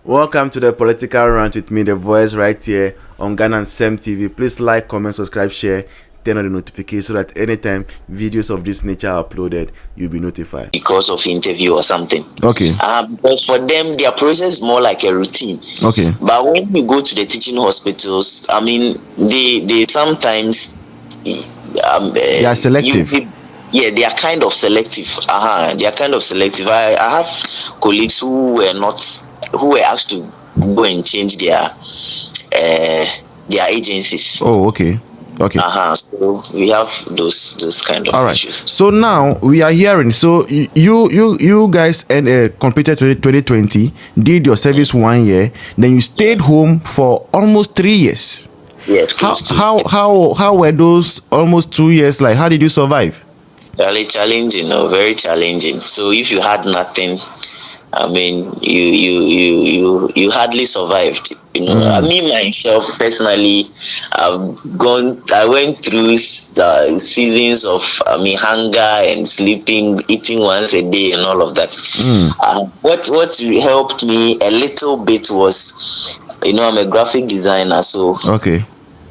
Welcome to the Political Rant with me, the voice, right here on Ghana and Sem TV. Please like, comment, subscribe, share, turn on the notification so that anytime videos of this nature are uploaded, you'll be notified. Because of interview or something. Okay. Because for them, their process is more like a routine. Okay. But when you go to the teaching hospitals, I mean, they sometimes they are selective. Yeah, they are kind of selective. They are kind of selective. I have colleagues who were asked to go and change their agencies. Oh, okay. Okay. So we have those kind of issues. So now we are hearing. So you guys completed 2020, did your service 1 year, then you stayed home for almost 3 years. Yes. How were those almost 2 years like? How did you survive? Really challenging, very challenging. So if you had nothing, I mean, you hardly survived. I mean, myself personally, I went through seasons of hunger and sleeping, eating once a day, and all of that. What helped me a little bit was, I'm a graphic designer, so okay.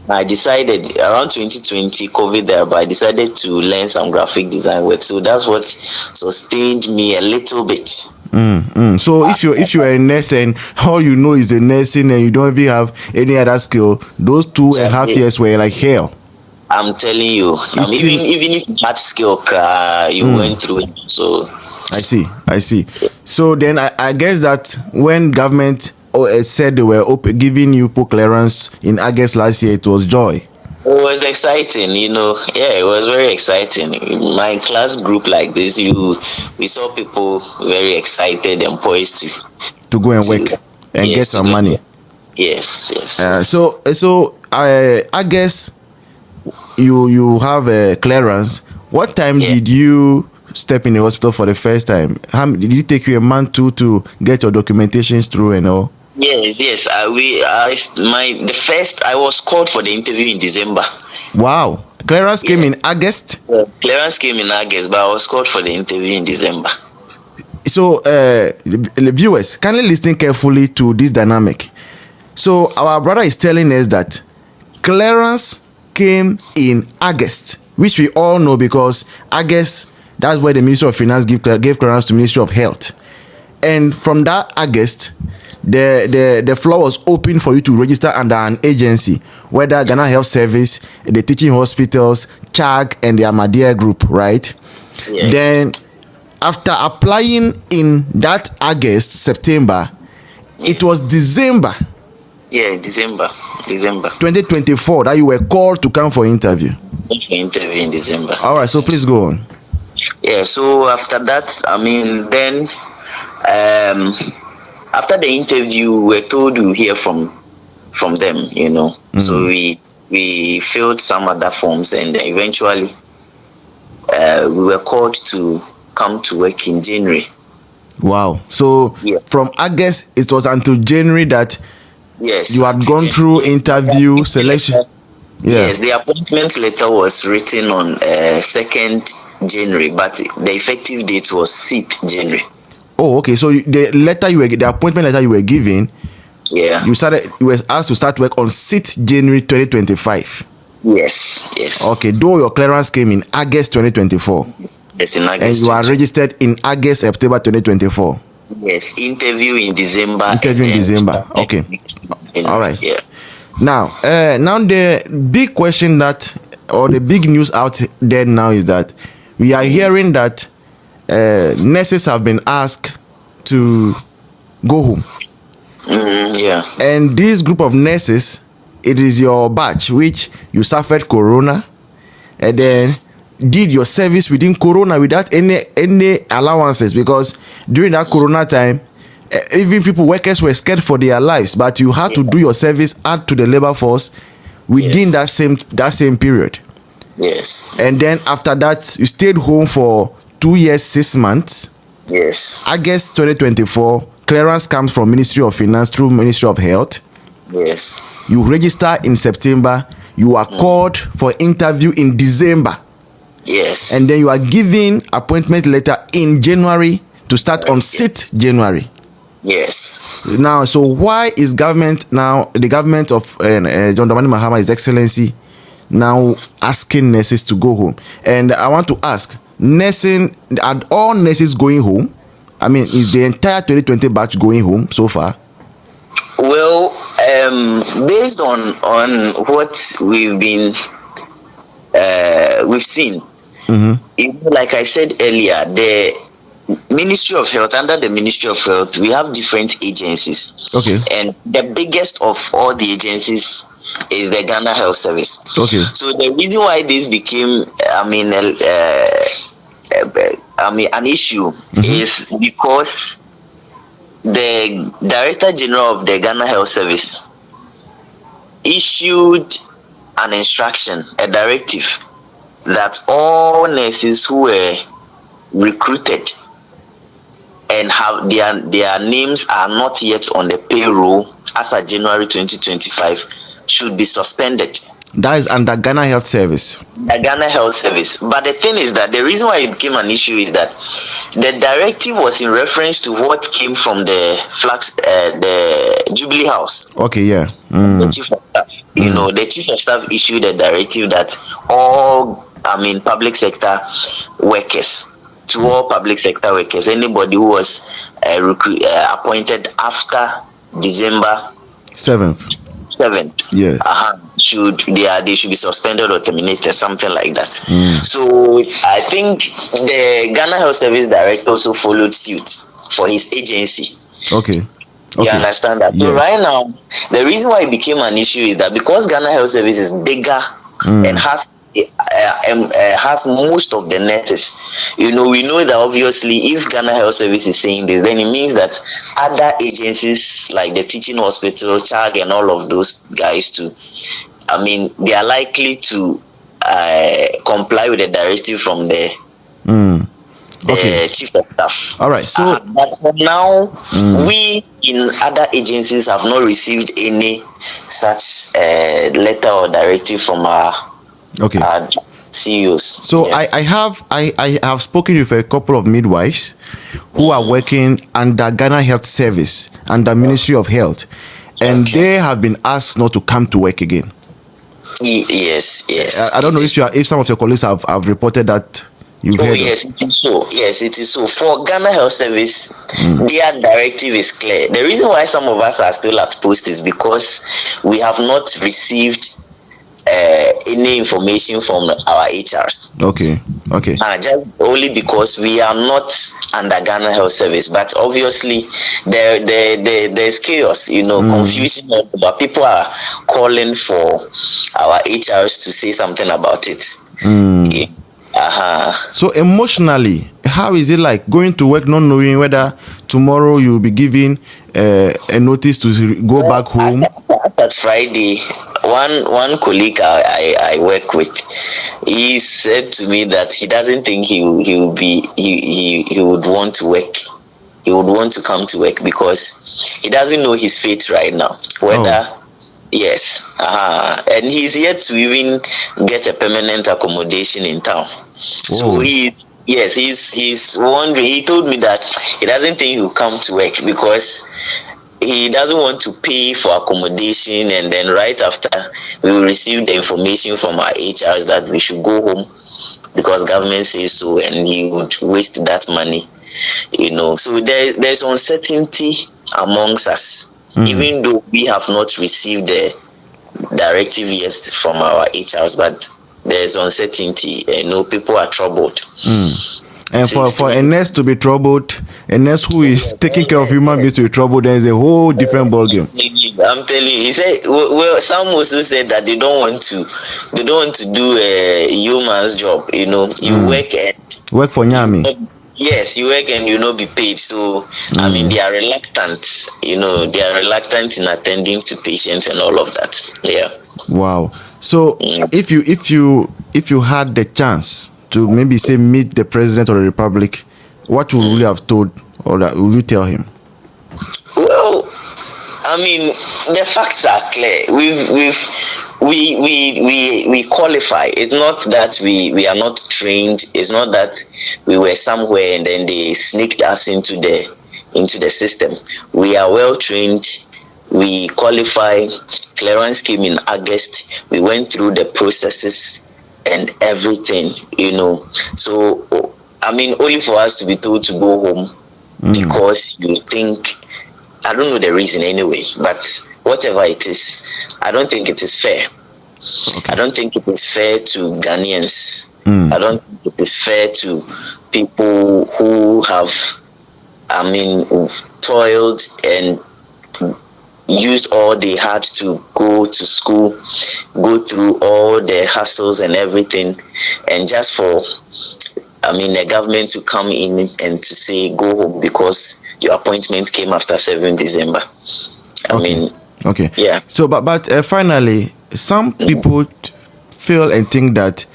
I decided around 2020, COVID there, but I decided to learn some graphic design work. So that's what sustained me a little bit. So if you are a nurse and all you know is the nursing and you don't even have any other skill, those 2.5 years were like hell. I'm telling you, even if you had skill, you went through it. So I see. So then I guess that when government said they were giving you clearance in August last year, it was joy. It was exciting, it was very exciting. In my class group like this, we saw people very excited and poised to go and work and get some money. Yes. So I guess you have a clearance. What time did you step in the hospital for the first time? Did it take you a month to get your documentations through and all? Yes. I was called for the interview in December. Wow. Clearance came in August? Clearance came in August, but I was called for the interview in December. So, the viewers, kindly listen carefully to this dynamic. So, our brother is telling us that clearance came in August, which we all know because August, that's where the Ministry of Finance gave clearance to Ministry of Health. And from that August, the floor was open for you to register under an agency, whether Ghana Health Service, the teaching hospitals, CHAG, and the Ahmadiyya Group, right? Yes. Then, after applying in that August, September, it was December. Yeah, December 2024 that you were called to come for interview. Interview in December. All right, so please go on. Yeah, so after that, then after the interview, we were told to hear from them, So we filled some other forms, and eventually we were called to come to work in January. Wow. So from August, it was until January that you had gone through interview selection. Yes, the appointment letter was written on 2nd January, but the effective date was 6th January. Oh, okay. So the appointment letter you were given, you were asked to start work on 6th January 2025. Yes. Okay, though your clearance came in August 2024. Yes, in August. And you are registered in August, September 2024. Yes, interview in December. Okay. All right. Yeah. Now the big question or the big news out there now is that we are hearing that nurses have been asked to go home. And this group of nurses, it is your batch which you suffered corona and then did your service within corona without any allowances, because during that corona time, even workers were scared for their lives, but you had to do your service, add to the labor force within that same period. Yes. And then after that, you stayed home for 2 years, 6 months. Yes. August 2024, clearance comes from Ministry of Finance through Ministry of Health. Yes. You register in September. You are called for interview in December. Yes. And then you are given appointment letter in January to start on 6th January. Yes. Now, so why is government now, the government of John Dramani Mahama, His Excellency, now asking nurses to go home? And I want to ask, nursing, are all nurses going home? I mean, is the entire 2020 batch going home so far? Well, based on what we've seen, like I said earlier, the Ministry of Health, under the Ministry of Health, we have different agencies. Okay. And the biggest of all the agencies is the Ghana Health Service. Okay. So the reason why this became, an issue is because the Director General of the Ghana Health Service issued an instruction, a directive, that all nurses who were recruited and have their names are not yet on the payroll as of January 2025 should be suspended. That is under Ghana Health Service. The Ghana Health Service. But the thing is that the reason why it became an issue is that the directive was in reference to what came from the Jubilee House. Okay, yeah. The Chief of Staff. You know, the Chief of Staff issued a directive that all, public sector workers, to all public sector workers, anybody who was appointed after December 7th. Yeah. They should be suspended or terminated, something like that. So I think the Ghana Health Service Director also followed suit for his agency. Okay. You understand that? Yes. So right now, the reason why it became an issue is that because Ghana Health Service is bigger and has most of the nurses, we know that obviously if Ghana Health Service is saying this, then it means that other agencies like the teaching hospital, CHAG, and all of those guys too, they are likely to comply with the directive from the Chief of Staff. All right. So, but for now, we in other agencies have not received any such letter or directive from our CEOs. So yeah. I have spoken with a couple of midwives who are working under Ghana Health Service, under Ministry of Health, and they have been asked not to come to work again. Yes. I don't know if some of your colleagues have reported that. Yes, it is so. Yes, it is so. For Ghana Health Service, their directive is clear. The reason why some of us are still at post is because we have not received any information from our HRs. Okay. Just only because we are not under Ghana Health Service, but obviously there's chaos, confusion, but people are calling for our HRs to say something about it. So emotionally, how is it like going to work not knowing whether tomorrow you'll be given a notice to go back home? That Friday, one colleague I work with, he said to me that he doesn't think he would want to work. He would want to come to work because he doesn't know his fate right now. Whether yes, and he's yet to even get a permanent accommodation in town. So he's wondering. He told me that he doesn't think he'll come to work because he doesn't want to pay for accommodation, and then right after we will receive the information from our HRs that we should go home because government says so, and he would waste that money. So there's uncertainty amongst us. Even though we have not received the directive yet from our HRs, but there's uncertainty. People are troubled. And for a nurse to be troubled, a nurse who is taking care of human beings to be troubled, then it's a whole different ballgame. I'm telling you, he said. Well, some also said that they don't want to do a human's job. You work for Nyami. Yes, you work and you not be paid. So they are reluctant. They are reluctant in attending to patients and all of that. Yeah. Wow. So if you had the chance to maybe say meet the president of the republic, what would you have told, or would you tell him? Well, the facts are clear. We qualify. It's not that we are not trained. It's not that we were somewhere and then they sneaked us into the into the system. We are well trained. We qualify. Clearance came in August. We went through the processes and everything, So, I mean, only for us to be told to go home because you think, I don't know the reason anyway, but whatever it is, I don't think it is fair. Okay. I don't think it is fair to Ghanaians. I don't think it is fair to people who have, toiled and used all they had to go to school, go through all the hassles and everything, and just for, the government to come in and to say go home because your appointment came after 7 December. Okay. Yeah. So, but finally, some people feel and think that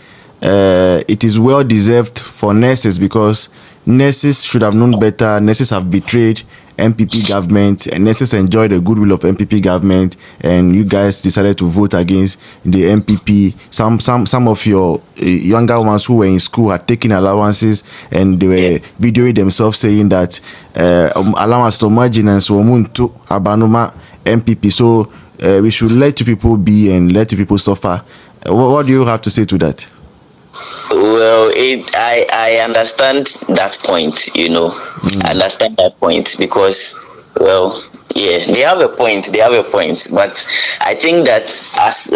it is well deserved for nurses because nurses should have known better. Nurses have betrayed MPP government, and nurses enjoy the goodwill of MPP government, and you guys decided to vote against the MPP. Some of your younger ones who were in school had taken allowances, and they were videoing themselves saying that allowance to margin and so to abanuma MPP. So we should let you people be and let you people suffer. What do you have to say to that? Well, I understand that point, I understand that point because, they have a point, but I think that as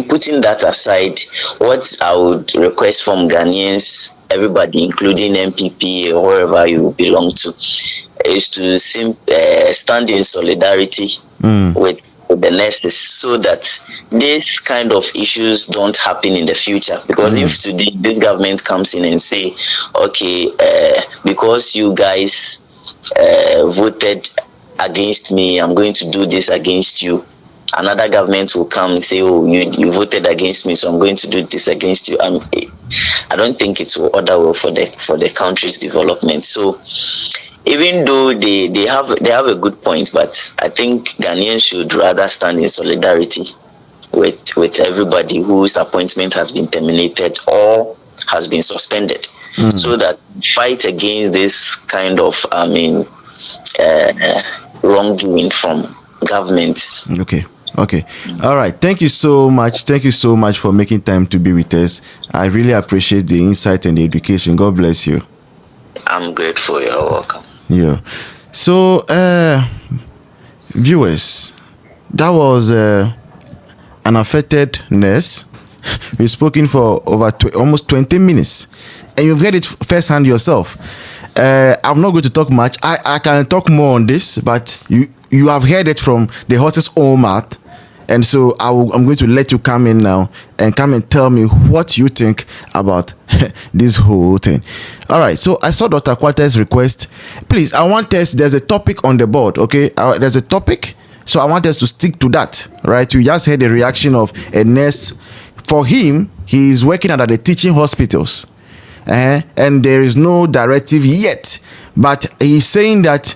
putting that aside, what I would request from Ghanaians, everybody, including MPP or wherever you belong to, is to stand in solidarity with the nurses so that this kind of issues don't happen in the future. Because if today this government comes in and say, okay, because you guys voted against me, I'm going to do this against you. Another government will come and say, oh, you voted against me, so I'm going to do this against you. I don't think it will order well for the country's development. So even though they have a good point, but I think Ghanaians should rather stand in solidarity with everybody whose appointment has been terminated or has been suspended, so that fight against this kind of wrongdoing from governments. Okay. All right. Thank you so much. Thank you so much for making time to be with us. I really appreciate the insight and the education. God bless you. I'm grateful. You're welcome. Yeah. So, viewers, that was an affected nurse. We've spoken for over almost 20 minutes, and you've heard it firsthand yourself. I'm not going to talk much. I can talk more on this, but you have heard it from the horse's own mouth. And so I'm going to let you come in now and come and tell me what you think about this whole thing. All right. So I saw Dr. Quater's request. Please, there's a topic on the board. Okay. There's a topic. So I want us to stick to that. Right. We just heard the reaction of a nurse. For him, he is working at the teaching hospitals. And there is no directive yet. But he's saying that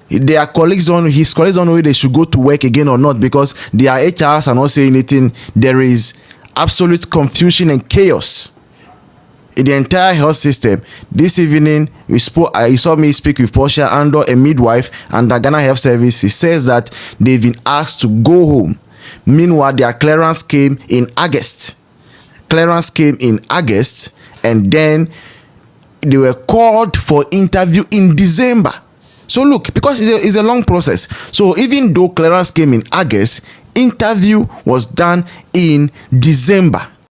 his colleagues don't know if they should go to work again or not because their HRs are not saying anything. There is absolute confusion and chaos in the entire health system. This evening, you saw me speak with Portia Andor, a midwife, and the Ghana Health Service. He says that they've been asked to go home. Meanwhile, their clearance came in August. And then they were called for interview in December. So look, because it's a long process. So even though clearance came in August, interview was done in December.